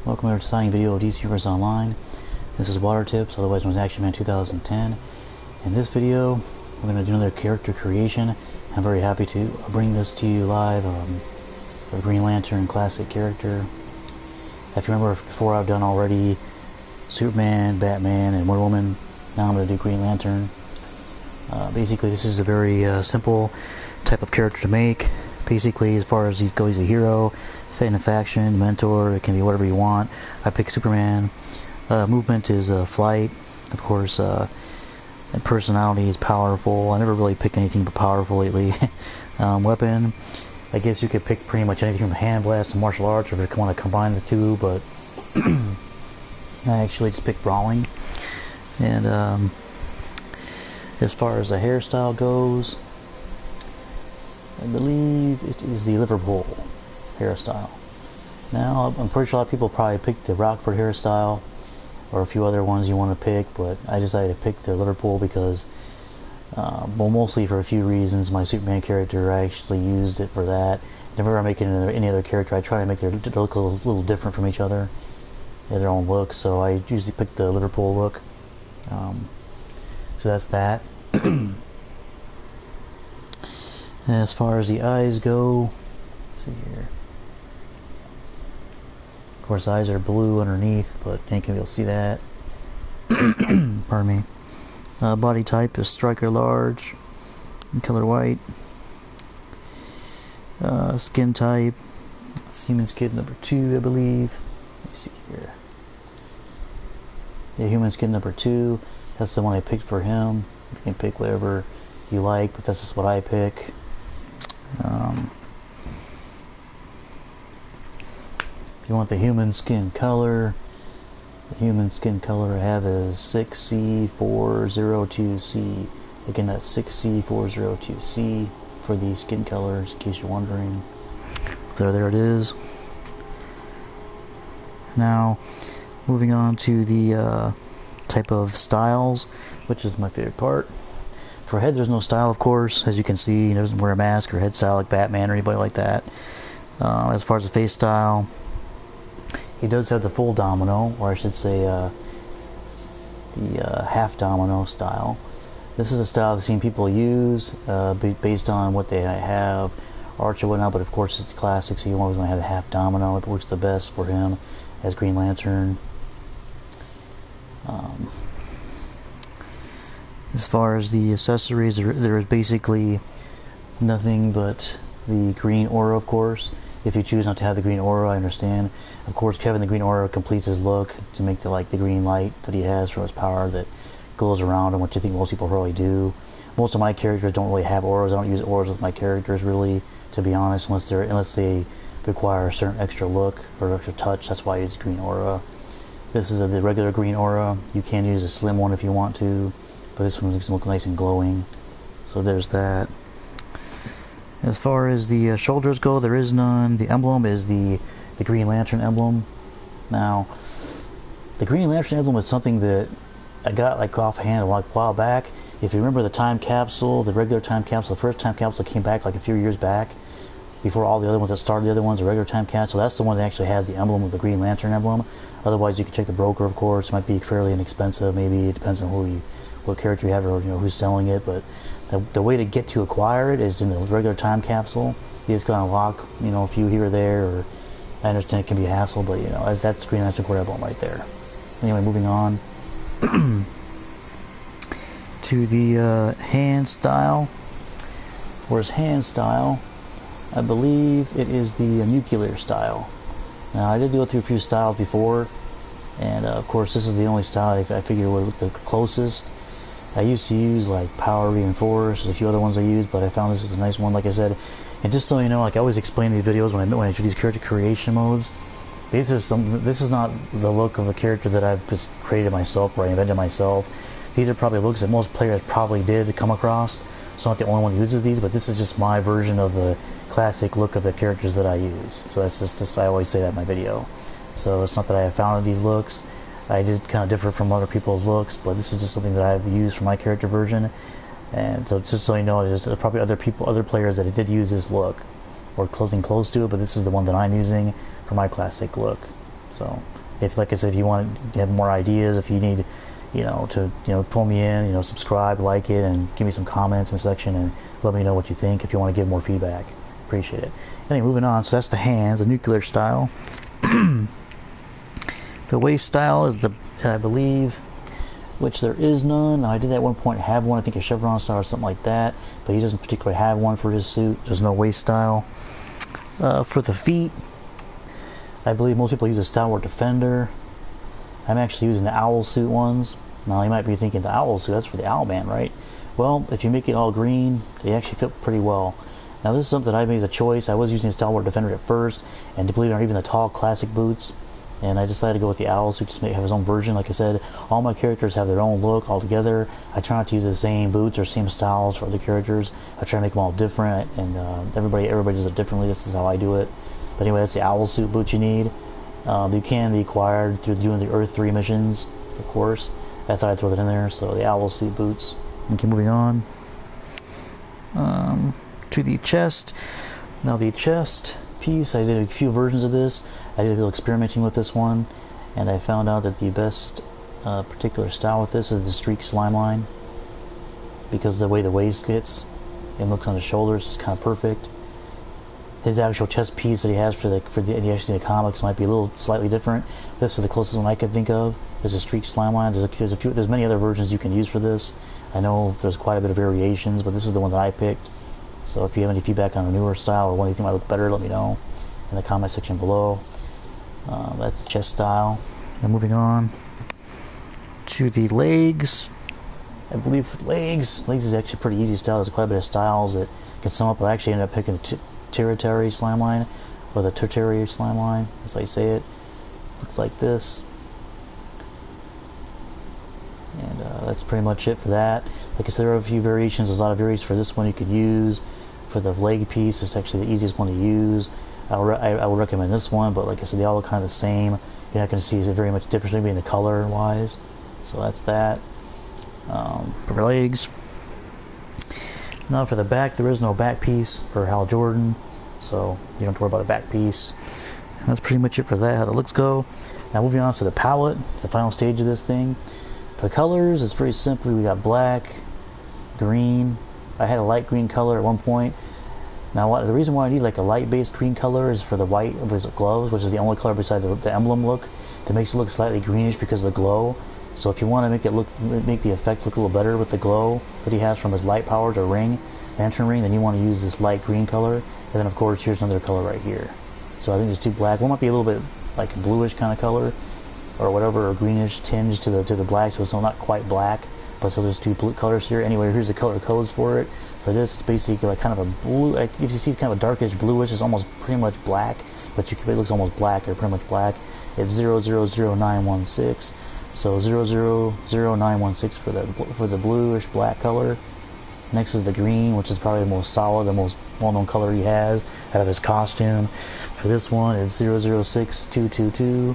Welcome to a designing video of Dcuo Online. This is Water Tips, otherwise known as Action Man 2010. In this video, we're going to do another character creation. I'm very happy to bring this to you live for Green Lantern classic character. If you remember, before I've done already Superman, Batman, and Wonder Woman. Now I'm going to do Green Lantern. Basically, this is a very simple type of character to make. Basically, as far as he goes, he's a hero, fit in a faction, mentor, it can be whatever you want. I pick Superman. Movement is flight, of course. And personality is powerful. I never really pick anything but powerful lately. Weapon, I guess you could pick pretty much anything from hand blast to martial arts, or if you want to combine the two, but I actually just picked brawling. And as far as the hairstyle goes, I believe it is the Liverpool hairstyle. Now, I'm pretty sure a lot of people probably picked the Rockford hairstyle, or a few other ones you want to pick, but I decided to pick the Liverpool because, well, mostly for a few reasons. My Superman character, I actually used it for that. Whenever I make it into any other character, I try to make their look a little different from each other, their own look, so I usually pick the Liverpool look. So that's that. As far as the eyes go, let's see here. Of course, eyes are blue underneath, but you can be able to see that. Pardon me. Body type is striker large, in color white. Skin type, it's human skin number 2, I believe. Let me see here. Yeah, human skin number 2. That's the one I picked for him. You can pick whatever you like, but that's just what I pick. If you want the human skin color, the human skin color I have is 6C402C. Again, that's 6C402C for the skin colors, in case you're wondering. So there it is. Now, moving on to the type of styles, which is my favorite part. For head, there's no style, of course. As you can see, he doesn't wear a mask or head style like Batman or anybody like that. As far as the face style, he does have the full domino, or I should say the half domino style. This is a style I've seen people use based on what they have, arch or whatnot, but of course it's classic, so you always want to have the half domino. It works the best for him as Green Lantern. As far as the accessories, there is basically nothing but the green aura, of course. If you choose not to have the green aura, I understand. Of course, having the green aura completes his look to make the green light that he has for his power that goes around him, which I think most people probably do. Most of my characters don't really have auras. I don't use auras with my characters, really, to be honest, unless they require a certain extra look or extra touch. That's why I use green aura. This is the regular green aura. You can use a slim one if you want to, but this one looks nice and glowing. So there's that. As far as the shoulders go, there is none. The emblem is the Green Lantern emblem. Now, the Green Lantern emblem is something that I got offhand a while back. If you remember the time capsule, the regular time capsule, the first time capsule came back a few years back, before all the other ones that started the other ones, the regular time capsule, that's the one that actually has the emblem of the Green Lantern emblem. Otherwise, you can check the broker, of course. It might be fairly inexpensive, maybe. It depends on what character you have, or who's selling it, but the way to get to acquire it is in the regular time capsule. You just gotta unlock, a few here or there, or I understand it can be a hassle, but that's Green Lantern Core emblem right there. Anyway, moving on to the hand style. For his hand style, I believe it is the nuclear style. Now, I did go through a few styles before, and of course this is the only style I figured would look the closest. I used to use Power Reinforced, there's a few other ones I used, but I found this is a nice one, like I said. And just so you know, I always explain in these videos when I do these character creation modes, this is not the look of a character that I've just created myself or I invented myself. These are probably looks that most players probably did come across. So I'm not the only one who uses these, but this is just my version of the classic look of the characters that I use. So that's just I always say that in my video. So it's not that I have founded these looks. I did kind of differ from other people's looks, but this is just something that I've used for my character version. And so just so you know, there's probably other players that did use this look, or close to it, but this is the one that I'm using for my classic look. So if, like I said, if you want to have more ideas, if you need, to pull me in, subscribe, like it, and give me some comments in the section, and let me know what you think if you want to give more feedback. Appreciate it. Anyway, moving on. So that's the hands, the nuclear style. The waist style is I believe, which there is none. Now, I did at one point have one, I think a chevron style or something like that, but he doesn't particularly have one for his suit. There's no waist style. For the feet, I believe most people use a Stalwart Defender. I'm actually using the owl suit ones. Now you might be thinking the owl suit, that's for the owl man, right? Well, if you make it all green, they actually fit pretty well. Now this is something that I made as a choice. I was using a Stalwart Defender at first, and to believe it or not, even the tall classic boots. And I decided to go with the owl suit to have his own version. Like I said, all my characters have their own look altogether. I try not to use the same boots or same styles for other characters. I try to make them all different, and everybody does it differently. This is how I do it. But anyway, that's the owl suit boot you need. You can be acquired through doing the Earth 3 missions, of course. I thought I'd throw that in there. So the owl suit boots. Okay, moving on to the chest. Now the chest piece, I did a few versions of this. I did a little experimenting with this one, and I found out that the best particular style with this is the streak slime line, because of the way the waist gets and looks on the shoulders is kind of perfect. His actual chest piece that he has for the actually the comics might be a little slightly different. This is the closest one I could think of. There's a streak slime line. There's many other versions you can use for this. I know there's quite a bit of variations, but this is the one that I picked. So if you have any feedback on a newer style or one you think might look better, let me know in the comment section below. That's the chest style. Then moving on to the legs. I believe for legs is actually a pretty easy style. There's quite a bit of styles that can sum up, but I actually ended up picking the tertiary slime line, or the tertiary slime line, that's how you say it. Looks like this. And that's pretty much it for that. Like I said, there are a few variations. There's a lot of variations for this one you could use. For the leg piece, it's actually the easiest one to use. I would recommend this one, but like I said, they all look kind of the same. You're not going to see very much difference between the color wise. So that's that. For legs. Now for the back, there is no back piece for Hal Jordan, so you don't have to worry about a back piece. And that's pretty much it for that, how the looks go. Now moving on to the palette, the final stage of this thing. For the colors, it's very simply, we got black, green. I had a light green color at one point. Now the reason why I need like a light based green color is for the white of his gloves, which is the only color besides the emblem look that makes it look slightly greenish because of the glow. So if you want to make the effect look a little better with the glow that he has from his light powers or ring, lantern ring, then you want to use this light green color. And then of course here's another color right here. So I think there's two black. One might be a little bit like a bluish kind of color, or whatever, or greenish tinge to the black, so it's not quite black. But so there's two blue colors here. Anyway, here's the color codes for it. For this, it's basically like kind of a blue. Like you see, it's kind of a darkish bluish. It's almost pretty much black, but it looks almost black or pretty much black. It's 000916. So 000916 for the bluish black color. Next is the green, which is probably the most solid, the most well-known color he has out of his costume. For this one, it's 006222.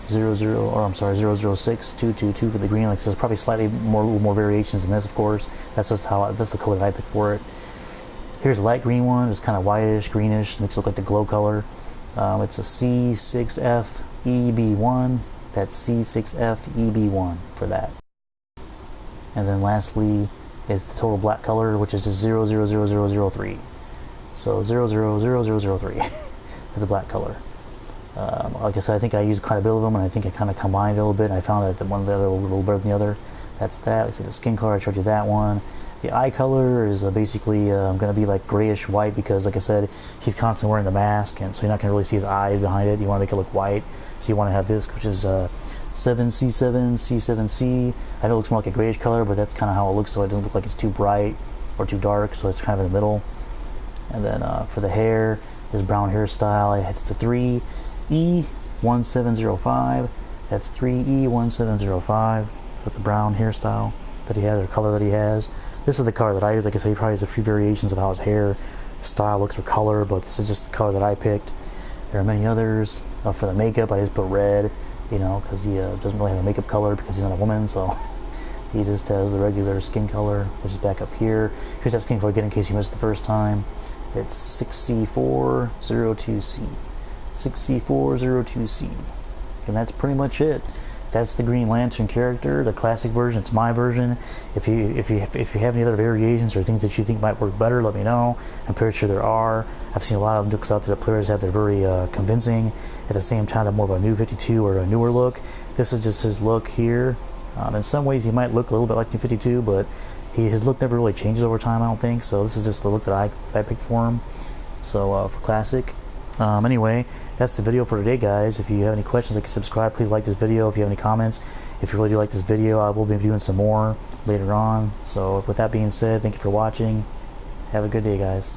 006-222 for the green. Like so, there's probably slightly more variations in this, of course. That's the color that I picked for it. Here's a light green one. It's kind of whitish, greenish. Makes it look like the glow color. It's a C6FEB1. That's C6FEB1 for that. And then lastly is the total black color, which is just 000003. So 000003 for the black color. Like I said, I think I used quite a bit of them, and I think I kind of combined it a little bit, and I found that one of the other a little better than the other. That's that. Like I said, the skin color, I showed you that one. The eye color is basically going to be like grayish white, because like I said, he's constantly wearing the mask, and so you're not going to really see his eyes behind it. You want to make it look white, so you want to have this, which is 7C7C7C. I know it looks more like a grayish color, but that's kind of how it looks, so it doesn't look like it's too bright or too dark, so it's kind of in the middle. And then for the hair, his brown hairstyle, it's the 3E1705. That's 3E1705 with the brown hairstyle that he has, or color that he has. This is the color that I use. Like I said, he probably has a few variations of how his hair style looks or color, but this is just the color that I picked. There are many others. For the makeup, I just put red, you know, because he doesn't really have a makeup color because he's not a woman, so he just has the regular skin color, which is back up here. Here's that skin color again in case you missed the first time. It's 6C402C. 6C402C. And that's pretty much it. That's the Green Lantern character, the classic version. It's my version. If you have any other variations or things that you think might work better, let me know. I'm pretty sure there are. I've seen a lot of looks out there that players have. They're very convincing. At the same time, they're more of a new 52 or a newer look. This is just his look here. In some ways, he might look a little bit like New 52, but his look never really changes over time, I don't think. So this is just the look that I picked for him. So for classic. Anyway, that's the video for today, guys. If you have any questions, like, subscribe. Please like this video. If you have any comments, if you really do like this video, I will be doing some more later on. So with that being said, thank you for watching. Have a good day, guys.